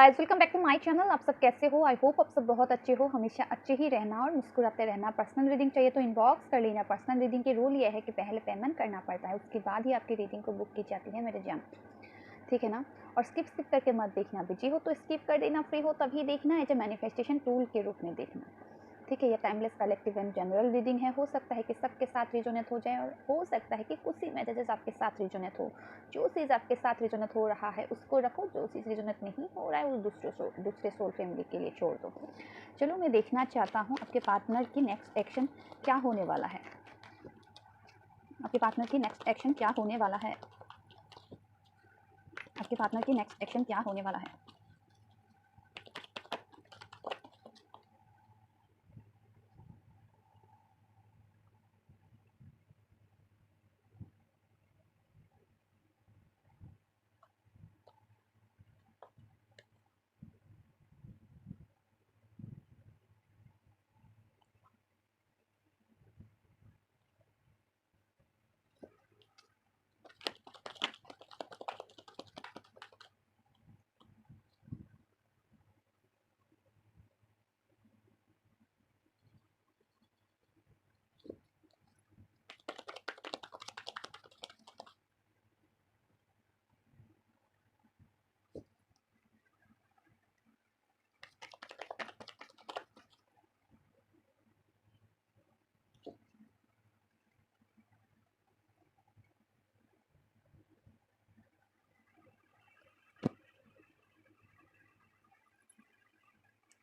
Guys, welcome back to my channel. आप सब कैसे हो? आई होप आप सब बहुत अच्छे हो। हमेशा अच्छे ही रहना और मुस्कुराते रहना। पर्सनल रीडिंग चाहिए तो इनबॉक्स कर लेना। पर्सनल रीडिंग की रूल ये है कि पहले पेमेंट करना पड़ता है, उसके बाद ही आपकी रीडिंग को बुक की जाती है मेरे जान, ठीक है ना। और स्किप करके मत देखना। बिजी हो तो स्किप कर देना, फ्री हो तभी देखना। एज ए मैनिफेस्टेशन टूल के रूप में देखना, ठीक है। ये timeless collective and general reading है। हो सकता है कि सबके साथ रिजोनेट हो जाए और हो सकता है कि कुछ ही मैसेजेस आपके साथ रिजोनेट हो। जो चीज़ आपके साथ रिजोनेट हो रहा है उसको रखो, जो चीज़ रिजोनेट नहीं हो रहा है वो दूसरे सोल फैमिली के लिए छोड़ दो। चलो, मैं देखना चाहता हूँ आपके पार्टनर की नेक्स्ट एक्शन क्या होने वाला है। आपके पार्टनर की नेक्स्ट एक्शन क्या होने वाला है। आपके पार्टनर की नेक्स्ट एक्शन क्या होने वाला है।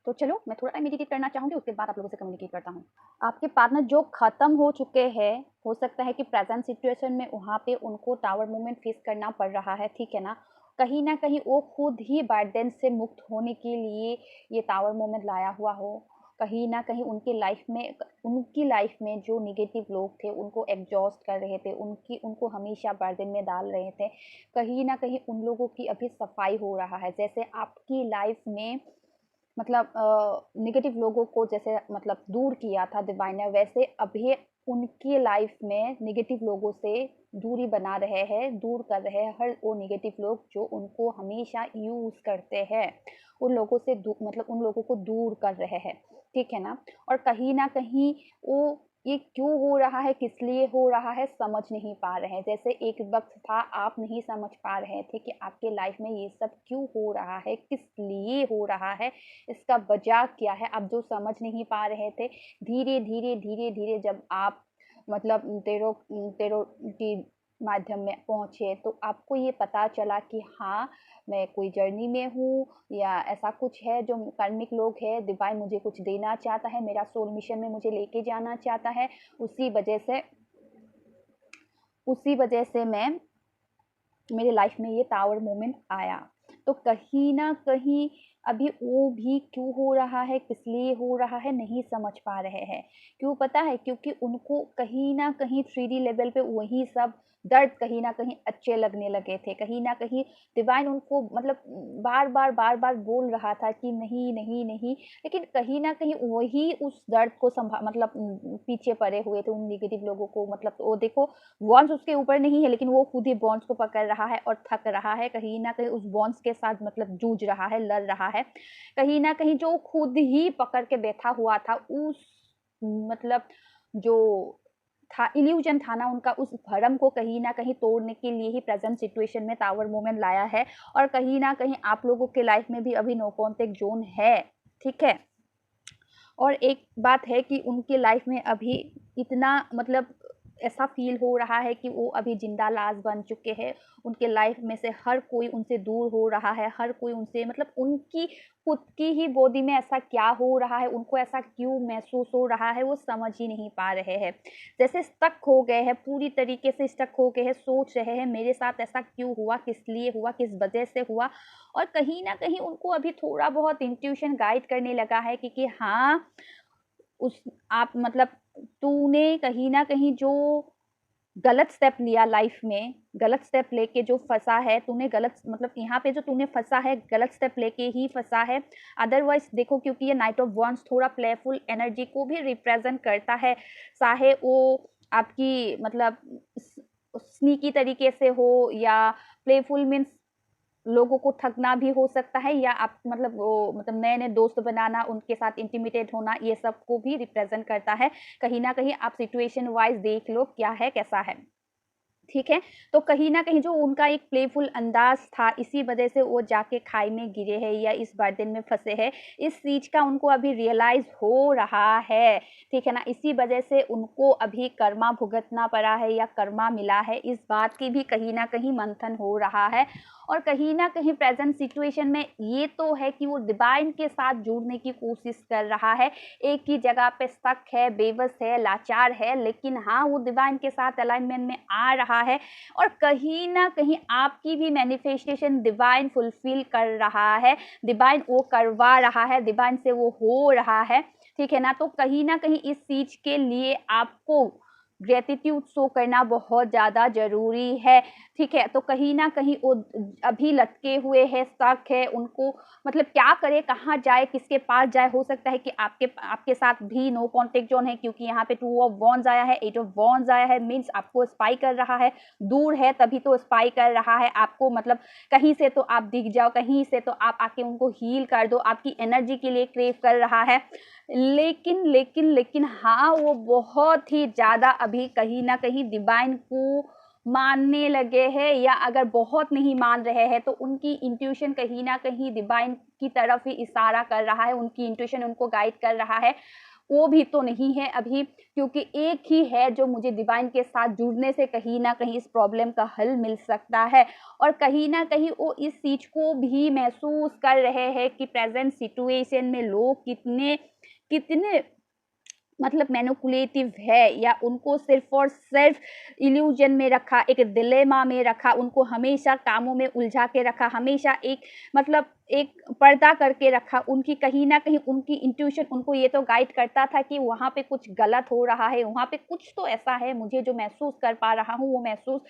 तो चलो, मैं थोड़ा मेडिटेट करना चाहूँगी, उसके बाद आप लोगों से कम्युनिकेट करता हूँ। आपके पार्टनर जो ख़त्म हो चुके हैं, हो सकता है कि प्रेजेंट सिचुएशन में वहाँ पे उनको टावर मूवमेंट फेस करना पड़ रहा है, ठीक है ना। कहीं ना कहीं वो खुद ही बर्डन से मुक्त होने के लिए ये टावर मूवमेंट लाया हुआ हो। कहीं ना कहीं उनकी लाइफ में जो निगेटिव लोग थे उनको एग्जॉस्ट कर रहे थे, उनको हमेशा बर्डन में डाल रहे थे। कहीं ना कहीं उन लोगों की अभी सफाई हो रहा है। जैसे आपकी लाइफ में मतलब नेगेटिव लोगों को जैसे मतलब दूर किया था डिवाइन ने, वैसे अभी उनकी लाइफ में नेगेटिव लोगों से दूरी बना रहे हैं, दूर कर रहे हैं हर वो नेगेटिव लोग जो उनको हमेशा यूज करते हैं। उन लोगों से मतलब उन लोगों को दूर कर रहे हैं, ठीक है ना। और कहीं ना कहीं वो ये क्यों हो रहा है, किस लिए हो रहा है, समझ नहीं पा रहे हैं। जैसे एक वक्त था आप नहीं समझ पा रहे थे कि आपके लाइफ में ये सब क्यों हो रहा है, किस लिए हो रहा है, इसका वजह क्या है, आप जो समझ नहीं पा रहे थे। धीरे धीरे धीरे धीरे जब आप मतलब तेरो तेरो की माध्यम में पहुंचे तो आपको ये पता चला कि हाँ, मैं कोई जर्नी में हूँ या ऐसा कुछ है जो कार्मिक लोग है, डिवाइन मुझे कुछ देना चाहता है, मेरा सोल मिशन में मुझे लेके जाना चाहता है। उसी वजह से मैं मेरे लाइफ में ये टावर मोमेंट आया। तो कहीं ना कहीं अभी वो भी क्यों हो रहा है, किस लिए हो रहा है, नहीं समझ पा रहे हैं। क्यों पता है? क्योंकि उनको कहीं ना कहीं 3D लेवल पे वही सब दर्द कहीं ना कहीं अच्छे लगने लगे थे। कहीं ना कहीं डिवाइन उनको मतलब बार बार बोल रहा था कि नहीं नहीं नहीं, लेकिन कहीं ना कहीं वही उस दर्द को मतलब पीछे पड़े हुए थे उन निगेटिव लोगों को। मतलब वो देखो, बॉन्स उसके ऊपर नहीं है लेकिन वो खुद ही बॉन्स को पकड़ रहा है और थक रहा है। कहीं ना कहीं उस बॉन्स के साथ मतलब जूझ रहा है, लड़ रहा है। कहीं ना कहीं जो खुद ही पकड़ के बैठा हुआ था उस मतलब जो था इल्यूजन था ना उनका, उस भरम को कहीं ना कहीं तोड़ने के लिए ही प्रेजेंट सिचुएशन में टावर मूवमेंट लाया है। और कहीं ना कहीं आप लोगों के लाइफ में भी अभी नो कॉन्टेक्ट जोन है, ठीक है। और एक बात है कि उनके लाइफ में अभी इतना मतलब ऐसा फील हो रहा है कि वो अभी जिंदा लाश बन चुके हैं। उनके लाइफ में से हर कोई उनसे दूर हो रहा है, हर कोई उनसे मतलब उनकी खुद की ही बॉडी में ऐसा क्या हो रहा है, उनको ऐसा क्यों महसूस हो रहा है, वो समझ ही नहीं पा रहे हैं। जैसे स्टक हो गए हैं, पूरी तरीके से स्टक हो गए हैं, सोच रहे हैं मेरे साथ ऐसा क्यों हुआ, किस लिए हुआ, किस वजह से हुआ। और कहीं ना कहीं उनको अभी थोड़ा बहुत इंट्यूशन गाइड करने लगा है कि हाँ, उस आप मतलब तूने कहीं ना कहीं जो गलत स्टेप लिया लाइफ में, गलत स्टेप लेके जो फंसा है तूने, गलत मतलब यहाँ पे जो तूने फंसा है गलत स्टेप लेके ही फंसा है। अदरवाइज देखो, क्योंकि ये नाइट ऑफ वॉन्ड्स थोड़ा प्लेफुल एनर्जी को भी रिप्रेजेंट करता है। चाहे वो आपकी मतलब स्नीकी तरीके से हो या प्लेफुल मीन्स लोगों को थकना भी हो सकता है, या आप मतलब वो मतलब नए नए दोस्त बनाना, उनके साथ इंटीमिडेट होना, ये सब को भी रिप्रेजेंट करता है। कहीं ना कहीं आप सिचुएशन वाइज देख लो क्या है कैसा है, ठीक है। तो कहीं न कहीं जो उनका एक प्लेफुल अंदाज़ था, इसी वजह से वो जाके खाई में गिरे हैं या इस बर्तन में फँसे हैं। इस चीज़ का उनको अभी रियलाइज़ हो रहा है, ठीक है ना? इसी वजह से उनको अभी कर्मा भुगतना पड़ा है या कर्मा मिला है, इस बात की भी कहीं न कहीं मंथन हो रहा है। और कहीं न कहीं प्रेज़ेंट सिचुएशन में ये तो है कि वो डिवाइन के साथ जुड़ने की कोशिश कर रहा है। एक ही जगह पे स्टक है, बेबस है, लाचार है, लेकिन हाँ, वो डिवाइन के साथ अलाइनमेंट में आ रहा है और कहीं न कहीं आपकी भी मैनिफेस्टेशन डिवाइन फुलफिल कर रहा है, डिवाइन वो करवा रहा है, डिवाइन से वो हो रहा है, ठीक है ना? तो कहीं न कहीं इस चीज़ के लिए आपको ग्रैटिट्यूड शो करना बहुत ज़्यादा ज़रूरी है, ठीक है? तो कहीं न कहीं वो अभी लटके हुए हैं, स्टक है, उनको मतलब क्या करे, कहाँ जाए, किसके पास जाए? हो सकता है कि आपके साथ भी नो कॉन्टैक्ट ज़ोन है, क्योंकि यहाँ पे 2 ऑफ वॉन्ड्स आया है, 8 ऑफ वॉन्ड्स आया है, मीन्स आपको स्पाई कर रहा है, दूर है तभी तो स्पाई कर रहा है आपको, मतलब कहीं से तो आप दिख जाओ, कहीं से तो आप आके उनको हील कर दो, आपकी एनर्जी के लिए क्रेव कर रहा है। लेकिन हाँ, वो बहुत ही ज़्यादा अभी कहीं न कहीं डिवाइन को मानने लगे हैं, या अगर बहुत नहीं मान रहे हैं तो उनकी इंट्यूशन कहीं न कहीं डिवाइन की तरफ ही इशारा कर रहा है, उनकी इंट्यूशन उनको गाइड कर रहा है। वो भी तो नहीं है अभी, क्योंकि एक ही है जो मुझे डिवाइन के साथ जुड़ने से कहीं न कहीं इस प्रॉब्लम का हल मिल सकता है। और कहीं न कहीं वो इस चीज़ को भी महसूस कर रहे हैं कि प्रेज़ेंट सिचुएशन में लोग कितने कितने मतलब मैनिपुलेटिव है, या उनको सिर्फ़ और सिर्फ़ इल्यूज़न में रखा, एक डिलेमा में रखा, उनको हमेशा कामों में उलझा के रखा, हमेशा एक मतलब एक पर्दा करके रखा। उनकी कहीं न कहीं उनकी इंट्यूशन उनको ये तो गाइड करता था कि वहाँ पे कुछ गलत हो रहा है, वहाँ पे कुछ तो ऐसा है, मुझे जो महसूस कर पा रहा हूँ, वो महसूस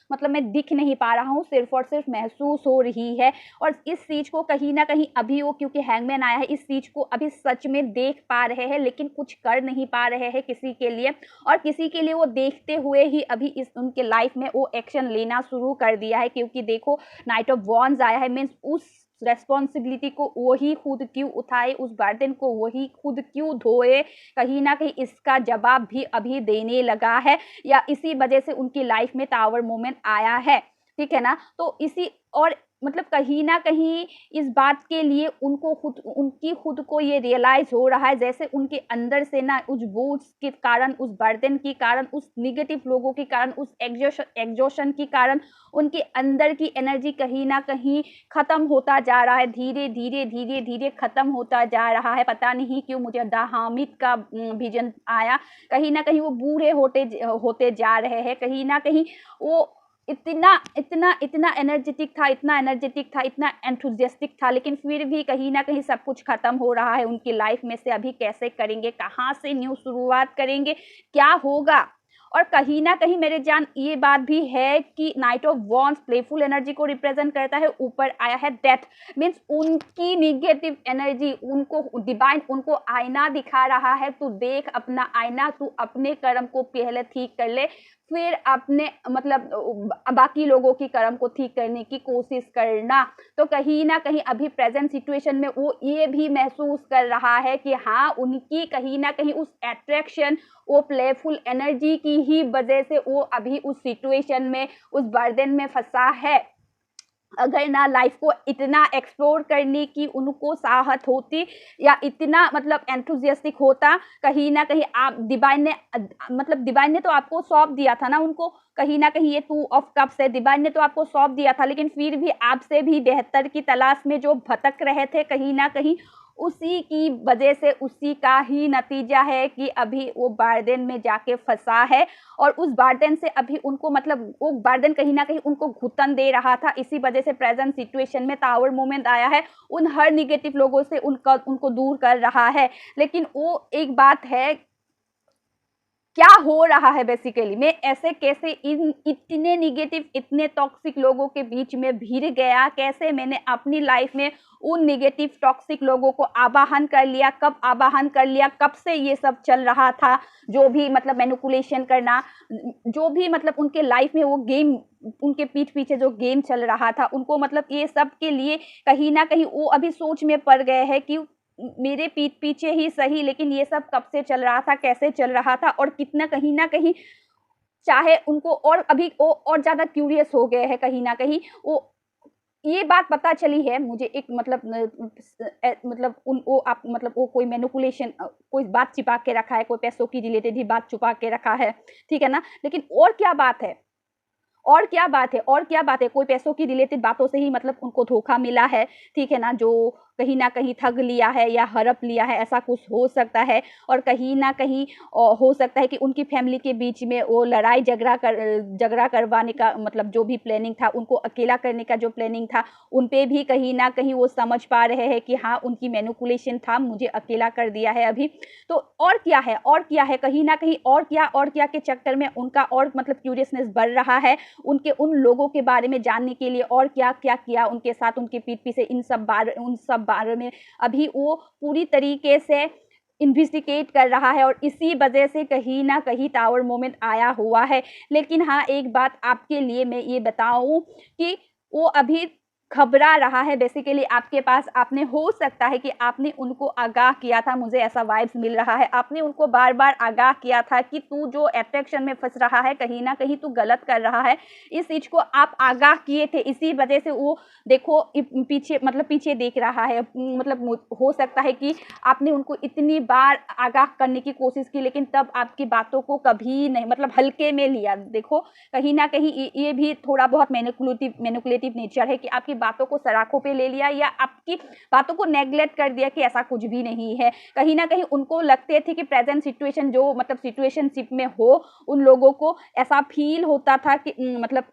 मतलब मैं दिख नहीं पा रहा हूँ, सिर्फ़ और सिर्फ़ महसूस हो रही है। और इस चीज़ को कहीं न कहीं अभी वो क्योंकि हैंगमैन आया है, इस चीज़ को अभी सच में देख पा रहे हैं, लेकिन कुछ कर नहीं पा रहे हैं किसी के लिए। और किसी के लिए वो देखते हुए ही अभी इस उनके लाइफ़ में वो एक्शन लेना शुरू कर दिया है, क्योंकि देखो नाइट ऑफ वॉन्ड्स आया है, मीन्स उस रिस्पॉन्सिबिलिटी को वही खुद क्यों उठाए, उस बर्डन को वही खुद क्यों ढोए, कहीं न कहीं इसका जवाब भी अभी देने लगा है, या इसी वजह से उनकी लाइफ़ में टावर मोमेंट आया है, ठीक है ना? तो इसी और मतलब कहीं न कहीं इस बात के लिए उनकी खुद को ये रियलाइज़ हो रहा है, जैसे उनके अंदर से ना उस बोझ के कारण, उस बर्डन के कारण, उस नेगेटिव लोगों के कारण, उस एग्ज़ॉशन के कारण उनके अंदर की एनर्जी कहीं न कहीं ख़त्म होता जा रहा है। धीरे-धीरे ख़त्म होता जा रहा है। पता नहीं क्यों मुझे द हामिद का विज़न आया। कहीं न कहीं वो बूढ़े होते जा रहे हैं। कहीं न कहीं वो इतना एनर्जेटिक था, इतना एंथुसियास्टिक था, लेकिन फिर भी कहीं न कहीं सब कुछ खत्म हो रहा है उनकी लाइफ में से। अभी कैसे करेंगे? कहाँ से न्यू शुरुआत करेंगे? क्या होगा? और कहीं न कहीं मेरे जान ये बात भी है कि night of wands playful energy को रिप्रेजेंट करता है, ऊपर आया है डेथ, मीन्स उनकी नेगेटिव एनर्जी, उनको डिवाइन उनको आईना दिखा रहा है, तू देख अपना आईना, तू अपने कर्म को पहले ठीक कर ले, फिर अपने मतलब बाकी लोगों की कर्म को ठीक करने की कोशिश करना। तो कहीं न कहीं अभी प्रेज़ेंट सिचुएशन में वो ये भी महसूस कर रहा है कि हाँ, उनकी कहीं न कहीं उस अट्रैक्शन, वो प्लेफुल एनर्जी की ही वजह से वो अभी उस सिचुएशन में, उस बर्डन में फँसा है। अगर ना लाइफ को इतना एक्सप्लोर करने की उनको चाहत होती, या इतना मतलब एंथुसियास्टिक होता, कहीं न कहीं आप डिवाइन ने तो आपको सौंप दिया था ना उनको, कहीं न कहीं ये 2 ऑफ कप्स है, डिवाइन ने तो आपको सौंप दिया था, लेकिन फिर भी आपसे भी बेहतर की तलाश में जो भटक रहे थे, कहीं न कहीं उसी की वजह से, उसी का ही नतीजा है कि अभी वो बर्डन में जाके फँसा है। और उस बर्डन से अभी उनको मतलब वो बर्डन कहीं न कहीं उनको घुटन दे रहा था। इसी वजह से प्रेज़ेंट सिचुएशन में टावर मोमेंट आया है। उन हर नेगेटिव लोगों से उनको दूर कर रहा है। लेकिन वो एक बात है क्या हो रहा है बेसिकली, मैं ऐसे कैसे इन इतने निगेटिव इतने टॉक्सिक लोगों के बीच में भिड़ गया, कैसे मैंने अपनी लाइफ में उन निगेटिव टॉक्सिक लोगों को आवाहन कर लिया, कब आवाहन कर लिया, कब से ये सब चल रहा था, जो भी मतलब मैनिपुलेशन करना, जो भी मतलब उनके लाइफ में वो गेम, उनके पीठ पीछे जो गेम चल रहा था, उनको मतलब ये सब के लिए कहीं ना कहीं वो अभी सोच में पड़ गए हैं कि मेरे पीठ पीछे ही सही, लेकिन ये सब कब से चल रहा था, कैसे चल रहा था, और कितना कहीं ना कहीं चाहे उनको, और अभी वो और ज्यादा क्यूरियस हो गए हैं कहीं ना कहीं। वो ये बात पता चली है मुझे, एक मतलब मतलब उन वो आप मतलब वो कोई मैनिपुलेशन, कोई बात छिपा के रखा है, कोई पैसों की रिलेटेड ही बात छुपा के रखा है, ठीक है ना। लेकिन और क्या बात है, और क्या बात है, और क्या बात है, कोई पैसों की रिलेटेड बातों से ही मतलब उनको धोखा मिला है, ठीक है ना, जो कहीं ना कहीं ठग लिया है या हड़प लिया है, ऐसा कुछ हो सकता है। और कहीं ना कहीं हो सकता है कि उनकी फैमिली के बीच में वो लड़ाई झगड़ा करवाने का मतलब जो भी प्लानिंग था, उनको अकेला करने का जो प्लानिंग था, उन पे भी कहीं ना कहीं वो समझ पा रहे हैं कि हाँ उनकी मैनिपुलेशन था, मुझे अकेला कर दिया है अभी। तो और क्या है, और क्या है, कहीं ना कहीं और क्या के चक्कर में उनका और मतलब क्यूरियसनेस बढ़ रहा है, उनके उन लोगों के बारे में जानने के लिए, और क्या क्या किया उनके साथ, उनके पीठ पीछे उन सब बारे में अभी वो पूरी तरीके से इन्वेस्टिगेट कर रहा है। और इसी वजह से कहीं ना कहीं टावर मोमेंट आया हुआ है। लेकिन हाँ, एक बात आपके लिए मैं ये बताऊं कि वो अभी घबरा रहा है बेसिकली आपके पास। आपने, हो सकता है कि आपने उनको आगाह किया था, मुझे ऐसा वाइब्स मिल रहा है, आपने उनको बार बार आगाह किया था कि तू जो अट्रैक्शन में फंस रहा है, कहीं ना कहीं तू गलत कर रहा है। इस चीज को आप आगाह किए थे, इसी वजह से वो देखो पीछे मतलब पीछे देख रहा है। मतलब हो सकता है कि आपने उनको इतनी बार आगाह करने की कोशिश की, लेकिन तब आपकी बातों को कभी नहीं मतलब हल्के में लिया। देखो कहीं ना कहीं ये भी थोड़ा बहुत मैनिपुलेटिव नेचर है कि आपकी बातों को सराखों पे ले लिया, या आपकी बातों को नेग्लेक्ट कर दिया कि ऐसा कुछ भी नहीं है। कहीं ना कहीं उनको लगते थे कि प्रेजेंट सिचुएशन जो मतलब सिचुएशनशिप में हो, उन लोगों को ऐसा फील होता था कि मतलब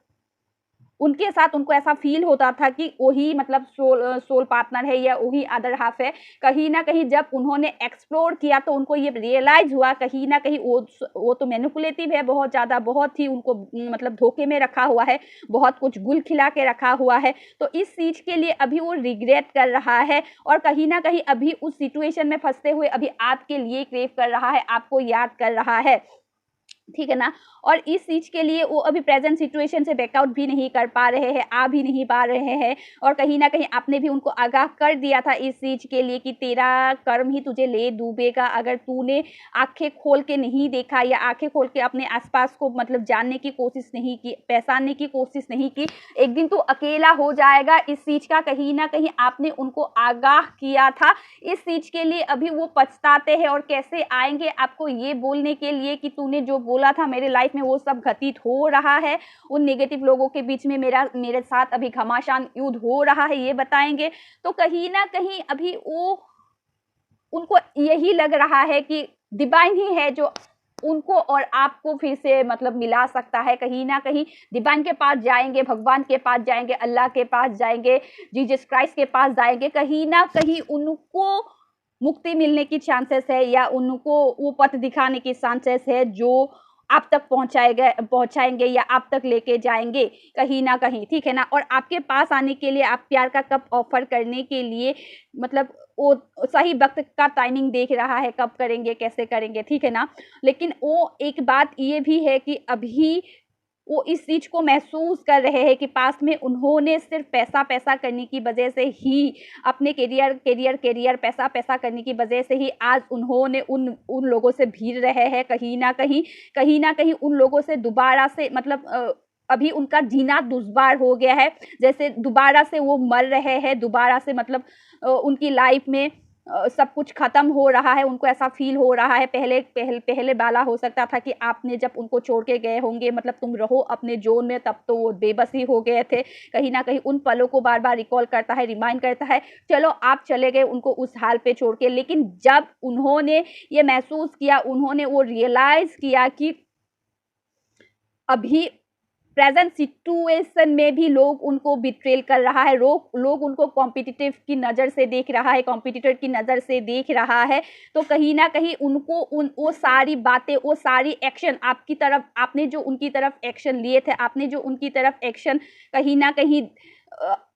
उनके साथ उनको ऐसा फील होता था कि वही मतलब सोल पार्टनर है या वही अदर हाफ है। कहीं ना कहीं जब उन्होंने एक्सप्लोर किया तो उनको ये रियलाइज हुआ कहीं ना कहीं वो तो मैनिपुलेटिव है बहुत ज़्यादा, बहुत ही उनको मतलब धोखे में रखा हुआ है, बहुत कुछ गुल खिला के रखा हुआ है। तो इस चीज़ के लिए अभी वो रिग्रेट कर रहा है, और कहीं ना कहीं अभी उस सिचुएशन में फंसते हुए अभी आपके लिए क्रेव कर रहा है, आपको याद कर रहा है, ठीक है ना। और इस चीज के लिए वो अभी प्रेजेंट सिचुएशन से बैकआउट भी नहीं कर पा रहे हैं, आ भी नहीं पा रहे हैं। और कहीं ना कहीं आपने भी उनको आगाह कर दिया था इस चीज के लिए कि तेरा कर्म ही तुझे ले डूबेगा, अगर तूने आंखें खोल के नहीं देखा या आंखें खोल के अपने आसपास को मतलब जानने की कोशिश नहीं की, पहचानने की कोशिश नहीं की, एक दिन तू अकेला हो जाएगा। इस चीज का कहीं ना कहीं आपने उनको आगाह किया था। इस चीज के लिए अभी वो पछताते हैं, और कैसे आएंगे आपको ये बोलने के लिए कि तूने जो बोला था मेरे लाइफ में वो सब घटित हो रहा है, उन नेगेटिव लोगों के बीच में मेरे साथ अभी घमासान युद्ध हो रहा है, ये बताएंगे। तो कहीं ना कहीं अभी वो उनको यही लग रहा है कि डिवाइन ही है जो उनको और आपको फिर से मतलब मिला सकता है। कहीं ना कहीं डिवाइन के पास जाएंगे, भगवान के पास जाएंगे, अल्लाह के पास जाएंगे, जीसस क्राइस्ट के पास जाएंगे, कहीं ना कहीं उनको मुक्ति मिलने की चांसेस है, या उनको वो पथ दिखाने की चांसेस है जो आप तक पहुंचाएंगे या आप तक लेके जाएंगे कहीं ना कहीं, ठीक है ना। और आपके पास आने के लिए, आप प्यार का कप ऑफर करने के लिए मतलब वो सही वक्त का टाइमिंग देख रहा है, कब करेंगे कैसे करेंगे, ठीक है ना। लेकिन वो एक बात ये भी है कि अभी वो इस चीज को महसूस कर रहे हैं कि पास में उन्होंने सिर्फ पैसा पैसा करने की वजह से ही अपने करियर पैसा करने की वजह से ही आज उन्होंने उन लोगों से भीड़ रहे हैं। कहीं ना कहीं उन लोगों से दोबारा से मतलब अभी उनका जीना दुश्वार हो गया है, जैसे दोबारा से वो मर रहे हैं, दोबारा से मतलब उनकी लाइफ में सब कुछ खत्म हो रहा है, उनको ऐसा फील हो रहा है। पहले वाला हो सकता था कि आपने जब उनको छोड़ के गए होंगे, मतलब तुम रहो अपने जोन में, तब तो वो बेबस ही हो गए थे। कहीं ना कहीं उन पलों को बार बार रिकॉल करता है, रिमाइंड करता है। चलो आप चले गए उनको उस हाल पे छोड़ के, लेकिन जब उन्होंने ये महसूस किया, उन्होंने वो रियलाइज किया कि अभी प्रेजेंट सिचुएशन में भी लोग उनको बिट्रेल कर रहा है, लोग उनको कॉम्पिटिटिव की नज़र से देख रहा है, कॉम्पिटिटर की नज़र से देख रहा है। तो कहीं ना कहीं उनको वो सारी बातें, वो सारी एक्शन आपकी तरफ, आपने जो उनकी तरफ एक्शन लिए थे, आपने जो उनकी तरफ एक्शन कहीं ना कहीं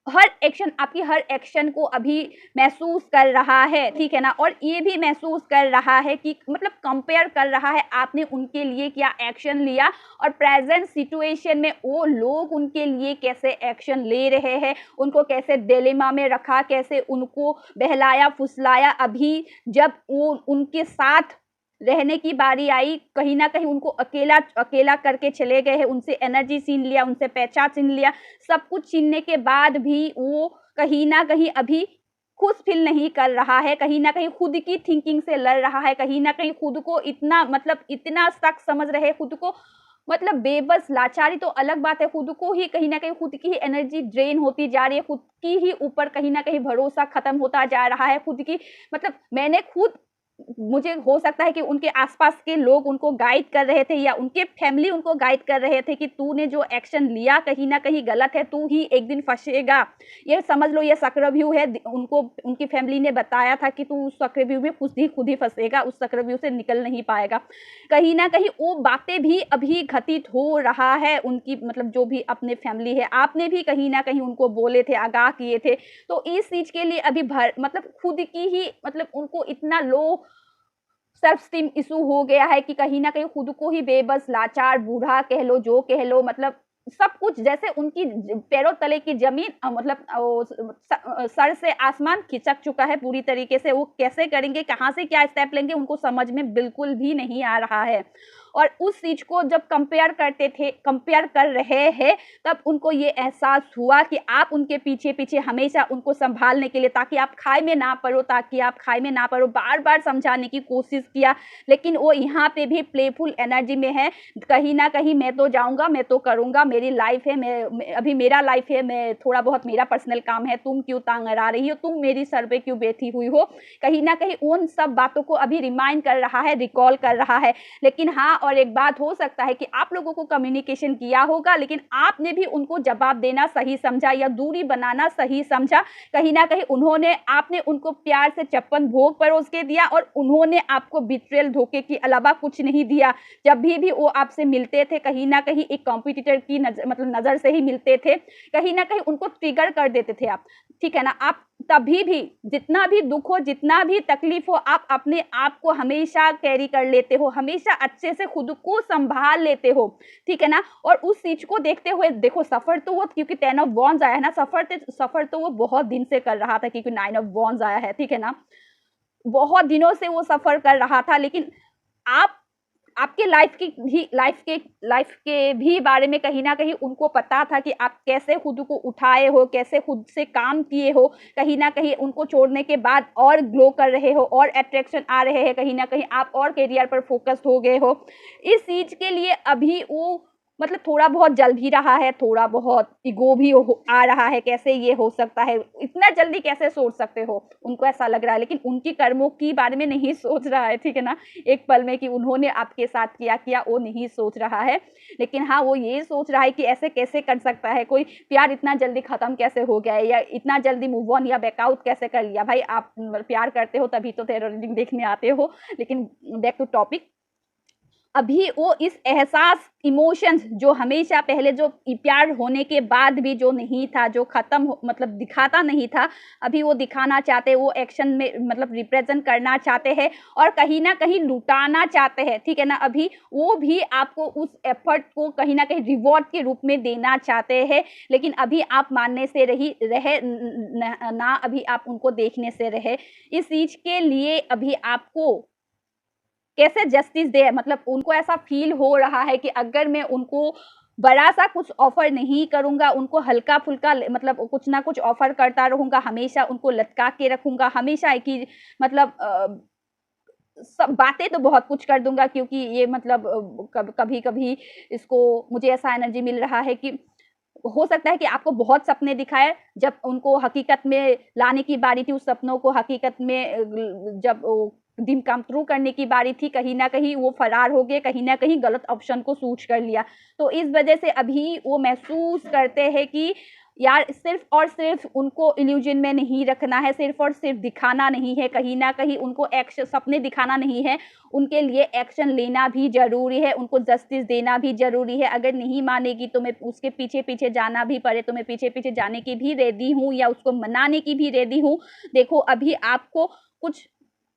हर एक्शन, आपकी हर एक्शन को अभी महसूस कर रहा है, ठीक है ना। और ये भी महसूस कर रहा है कि मतलब कंपेयर कर रहा है आपने उनके लिए क्या एक्शन लिया और प्रेजेंट सिचुएशन में वो लोग उनके लिए कैसे एक्शन ले रहे हैं, उनको कैसे डिलेमा में रखा, कैसे उनको बहलाया फुसलाया। अभी जब वो उनके साथ रहने की बारी आई, कहीं ना कहीं उनको अकेला अकेला करके चले गए हैं, उनसे एनर्जी छीन लिया, उनसे पहचान छीन लिया। सब कुछ छीनने के बाद भी वो कहीं ना कहीं अभी खुश फील नहीं कर रहा है, कहीं ना कहीं खुद की थिंकिंग से लड़ रहा है, कहीं ना कहीं खुद को इतना मतलब इतना सख्त समझ रहे, खुद को मतलब बेबस, लाचारी तो अलग बात है, खुद को ही कहीं ना कहीं खुद की ही एनर्जी ड्रेन होती जा रही है, खुद की ही ऊपर कहीं ना कहीं भरोसा खत्म होता जा रहा है, खुद की मतलब मैंने खुद, मुझे हो सकता है कि उनके आसपास के लोग उनको गाइड कर रहे थे या उनके फैमिली उनको गाइड कर रहे थे कि तूने जो एक्शन लिया कहीं ना कहीं गलत है, तू ही एक दिन फंसेगा। ये समझ लो ये चक्रव्यूह है, उनको उनकी फैमिली ने बताया था कि तू उस चक्रव्यूह में खुद ही फंसेगा, उस चक्रव्यूह से निकल नहीं पाएगा। कहीं ना कहीं वो बातें भी अभी घटित हो रहा है उनकी, मतलब जो भी अपने फैमिली है, आपने भी कहीं ना कहीं उनको बोले थे, आगाह किए थे। तो इस चीज के लिए अभी मतलब खुद की ही मतलब उनको इतना लो सेल्फ स्टीम इशू हो गया है कि कहीं ना कहीं खुद को ही बेबस, लाचार, बूढ़ा कह लो, जो कह लो, मतलब सब कुछ जैसे उनकी पैरों तले की जमीन मतलब सर से आसमान खिसक चुका है पूरी तरीके से। वो कैसे करेंगे, कहाँ से क्या स्टेप लेंगे, उनको समझ में बिल्कुल भी नहीं आ रहा है। और उस चीज को जब कंपेयर कर रहे हैं, तब उनको ये एहसास हुआ कि आप उनके पीछे पीछे हमेशा उनको संभालने के लिए, ताकि आप खाई में ना पड़ो, बार बार समझाने की कोशिश किया, लेकिन वो यहाँ पे भी प्लेफुल एनर्जी में है। कहीं ना कहीं मैं तो जाऊंगा, मैं तो करूंगा, मेरी लाइफ है, मैं अभी मेरा लाइफ है, मैं थोड़ा बहुत मेरा पर्सनल काम है, तुम क्यों तांग अड़ा रही हो, तुम मेरी सर पे क्यों बैठी हुई हो। कहीं ना कहीं उन सब बातों को अभी रिमाइंड कर रहा है, रिकॉल कर रहा है। लेकिन हाँ, और एक बात हो सकता है कि आप लोगों को कम्युनिकेशन किया होगा, लेकिन आपने भी उनको जवाब देना सही समझा या दूरी बनाना सही समझा। कहीं ना कहीं आपने उनको प्यार से चप्पन भोग परोस के दिया और उन्होंने आपको बिट्रेल, धोखे के अलावा कुछ नहीं दिया। जब भी वो आपसे मिलते थे, कहीं ना कहीं एक कॉम्पिटिटर की नजर से ही मिलते थे, कहीं ना कहीं उनको ट्रिगर कर देते थे आप, ठीक है ना। आप तभी भी, जितना भी दुख हो, जितना भी तकलीफ हो, आप अपने आप को हमेशा कैरी कर लेते हो, हमेशा अच्छे से खुद को संभाल लेते हो, ठीक है ना। और उस चीज को देखते हुए देखो, सफर तो वो, क्योंकि 10 ऑफ वॉन्ड्स आया है ना, सफर तो वो बहुत दिन से कर रहा था, क्योंकि 9 ऑफ वॉन्ड्स आया है, ठीक है ना। बहुत दिनों से वो सफर कर रहा था, लेकिन आप आपके लाइफ के भी बारे में कहीं ना कहीं उनको पता था कि आप कैसे खुद को उठाए हो, कैसे खुद से काम किए हो, कहीं ना कहीं उनको छोड़ने के बाद और ग्लो कर रहे हो, और अट्रैक्शन आ रहे हैं, कहीं ना कहीं आप और करियर पर फोकस्ड हो गए हो। इस चीज के लिए अभी वो मतलब थोड़ा बहुत जल भी रहा है, थोड़ा बहुत ईगो भी आ रहा है, कैसे ये हो सकता है, इतना जल्दी कैसे सोच सकते हो, उनको ऐसा लग रहा है। लेकिन उनकी कर्मों की बारे में नहीं सोच रहा है, ठीक है ना। एक पल में कि उन्होंने आपके साथ किया वो नहीं सोच रहा है। लेकिन हाँ, वो ये सोच रहा है कि ऐसे कैसे कर सकता है कोई, प्यार इतना जल्दी खत्म कैसे हो गया है, या इतना जल्दी मूव ऑन या बैकआउट कैसे कर लिया। भाई, आप प्यार करते हो तभी तो टेरर रीडिंग देखने आते हो। लेकिन बैक टू टॉपिक, अभी वो इस एहसास, इमोशंस जो हमेशा पहले, जो प्यार होने के बाद भी जो नहीं था, जो खत्म मतलब दिखाता नहीं था, अभी वो दिखाना चाहते हैं, वो एक्शन में मतलब रिप्रेजेंट करना चाहते हैं और कहीं ना कहीं लुटाना चाहते हैं, ठीक है ना। अभी वो भी आपको उस एफर्ट को कहीं ना कहीं रिवॉर्ड के रूप में देना चाहते हैं, लेकिन अभी आप मानने से रहे ना, अभी आप उनको देखने से रहे। इस चीज के लिए अभी आपको कैसे जस्टिस दे, मतलब उनको ऐसा फील हो रहा है कि अगर मैं उनको बड़ा सा कुछ ऑफर नहीं करूंगा, उनको हल्का फुल्का मतलब कुछ ना कुछ ऑफर करता रहूंगा, हमेशा उनको लटका के रखूंगा, हमेशा एक ही मतलब सब बातें तो बहुत कुछ कर दूंगा, क्योंकि ये मतलब कभी कभी इसको, मुझे ऐसा एनर्जी मिल रहा है कि हो सकता है कि आपको बहुत सपने दिखाए, जब उनको हकीकत में लाने की बारी थी, उस सपनों को हकीकत में जब ड्रीम कम ट्रू करने की बारी थी, कहीं न कहीं वो फरार हो गए, कहीं न कहीं गलत ऑप्शन को चूज़ कर लिया। तो इस वजह से अभी वो महसूस करते हैं कि यार सिर्फ़ और सिर्फ़ उनको इल्यूज़न में नहीं रखना है, सिर्फ़ और सिर्फ़ दिखाना नहीं है, कहीं न कहीं उनको सपने दिखाना नहीं है, उनके लिए एक्शन लेना भी ज़रूरी है, उनको जस्टिस देना भी ज़रूरी है। अगर नहीं मानेगी तो मैं उसके पीछे-पीछे जाना भी पड़े तो मैं पीछे-पीछे जाने की भी रेडी हूँ या उसको मनाने की भी रेडी हूँ। देखो अभी आपको कुछ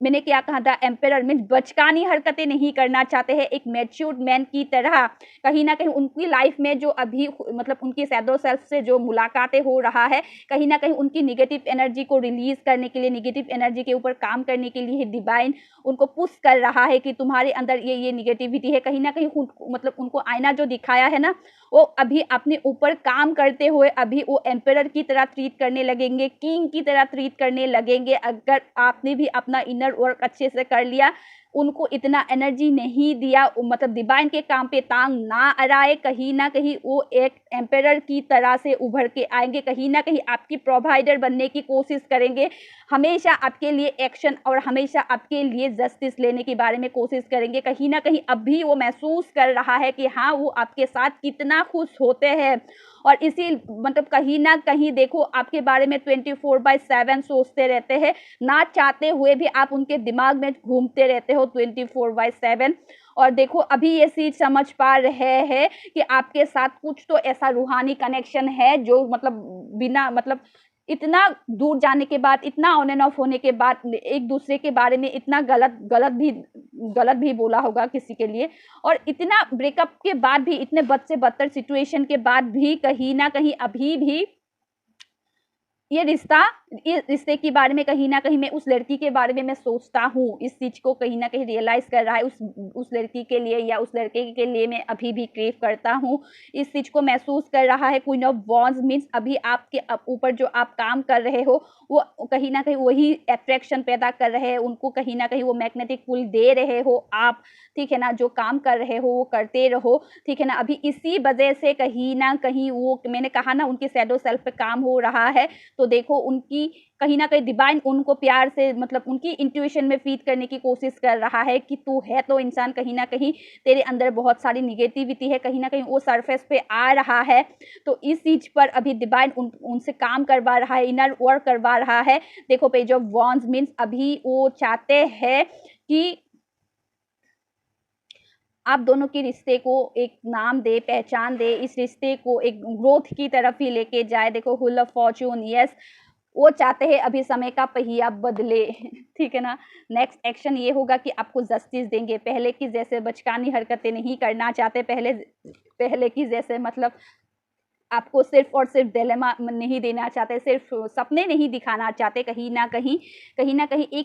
मैंने क्या कहा था, एम्परर मीन्स बचकानी हरकतें नहीं करना चाहते हैं, एक मैच्योर्ड मैन की तरह कहीं न कहीं उनकी लाइफ में जो अभी मतलब उनकी शैडो सेल्फ से जो मुलाकातें हो रहा है, कहीं न कहीं उनकी नेगेटिव एनर्जी को रिलीज़ करने के लिए, नेगेटिव एनर्जी के ऊपर काम करने के लिए डिवाइन उनको पुश कर रहा है कि तुम्हारे अंदर ये नेगेटिविटी है। कहीं न कहीं मतलब उनको आईना जो दिखाया है ना, वो अभी अपने ऊपर काम करते हुए अभी वो एम्परर की तरह ट्रीट करने लगेंगे, किंग की तरह ट्रीट करने लगेंगे। अगर आपने भी अपना इनर वर्क अच्छे से कर लिया, उनको इतना एनर्जी नहीं दिया, मतलब डिवाइन के काम पे टांग ना अड़ाए, कहीं न कहीं वो एक एम्परर की तरह से उभर के आएँगे, कहीं न कहीं आपकी प्रोवाइडर बनने की कोशिश करेंगे, हमेशा आपके लिए एक्शन और हमेशा आपके लिए जस्टिस लेने के बारे में कोशिश करेंगे। कहीं न कहीं अभी वो महसूस कर रहा है कि हाँ, वो आपके साथ कितना खुश होते हैं और इसी मतलब कहीं न कहीं देखो आपके बारे में 24/7 सोचते रहते हैं, ना चाहते हुए भी आप उनके दिमाग में घूमते रहते हो 24/7 और देखो अभी ये चीज़ समझ पा रहे हैं कि आपके साथ कुछ तो ऐसा रूहानी कनेक्शन है जो मतलब बिना मतलब इतना दूर जाने के बाद, इतना ऑन एंड ऑफ होने के बाद एक-दूसरे के बारे में इतना गलत भी बोला होगा किसी के लिए और इतना ब्रेकअप के बाद भी, इतने बद से बदतर सिचुएशन के बाद भी कहीं न कहीं अभी भी ये रिश्ते के बारे में कहीं न कहीं मैं उस लड़की के बारे में मैं सोचता हूँ, इस चीज़ को कहीं न कहीं रियलाइज़ कर रहा है उस लड़की के लिए या उस लड़के के लिए मैं अभी भी क्रेव करता हूँ। इस चीज़ को महसूस कर रहा है क्वीन ऑफ वांड्स मीन्स अभी आपके ऊपर जो आप काम कर रहे हो, वो कहीं न कहीं वही अट्रैक्शन पैदा कर रहे हैं, उनको कहीं न कहीं वो मैग्नेटिक पुल दे रहे हो आप, ठीक है ना? जो काम कर रहे हो, वो करते रहो, ठीक है ना? अभी इसी वजह से कहीं न कहीं वो मैंने कहा ना उनकी शैडो सेल्फ पे काम हो रहा है, तो देखो उनकी कहीं न कहीं डिवाइन उनको प्यार से मतलब उनकी इंट्यूशन में फीड करने की कोशिश कर रहा है कि तू है तो इंसान कहीं न कहीं तेरे अंदर बहुत सारी नेगेटिविटी है, कहीं न कहीं वो सरफेस पे आ रहा है। तो इस चीज़ पर अभी डिवाइन उनसे काम करवा रहा है, इनर वर्क करवा रहा है। देखो पेज ऑफ वांड्स मीन्स अभी वो चाहते हैं कि आप दोनों के रिश्ते को एक नाम दे, पहचान दे, इस रिश्ते को एक ग्रोथ की तरफ ही लेके जाए। देखो व्हील ऑफ फॉर्च्यून यस, वो चाहते हैं अभी समय का पहिया बदले, ठीक है ना? नेक्स्ट एक्शन ये होगा कि आपको जस्टिस देंगे, पहले की जैसे बचकानी हरकतें नहीं करना चाहते, पहले की जैसे मतलब आपको सिर्फ़ और सिर्फ़ डिलेमा नहीं देना चाहते, सिर्फ़ सपने नहीं दिखाना चाहते, कहीं न कहीं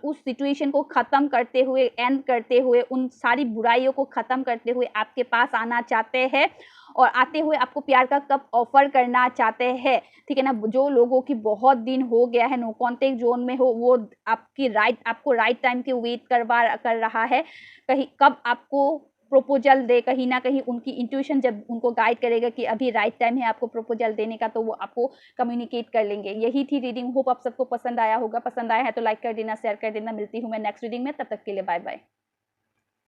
उस सिचुएशन को ख़त्म करते हुए, एंड करते हुए, उन सारी बुराइयों को ख़त्म करते हुए आपके पास आना चाहते हैं और आते हुए आपको प्यार का कप ऑफ़र करना चाहते हैं, ठीक है ना? जो लोगों की बहुत दिन हो गया है, नो कॉन्टैक्ट ज़ोन में हो, वो आपको राइट टाइम की वेट कर रहा है। कहीं कब आपको प्रपोज़ल दे, कहीं न कहीं उनकी इंट्यूशन जब उनको गाइड करेगा कि अभी राइट टाइम है आपको प्रपोज़ल देने का, तो वो आपको कम्युनिकेट कर लेंगे। यही थी रीडिंग, होप आप सबको पसंद आया होगा। पसंद आया है तो लाइक कर देना, शेयर कर देना। मिलती हूँ मैं नेक्स्ट रीडिंग में, तब तक के लिए बाय-बाय।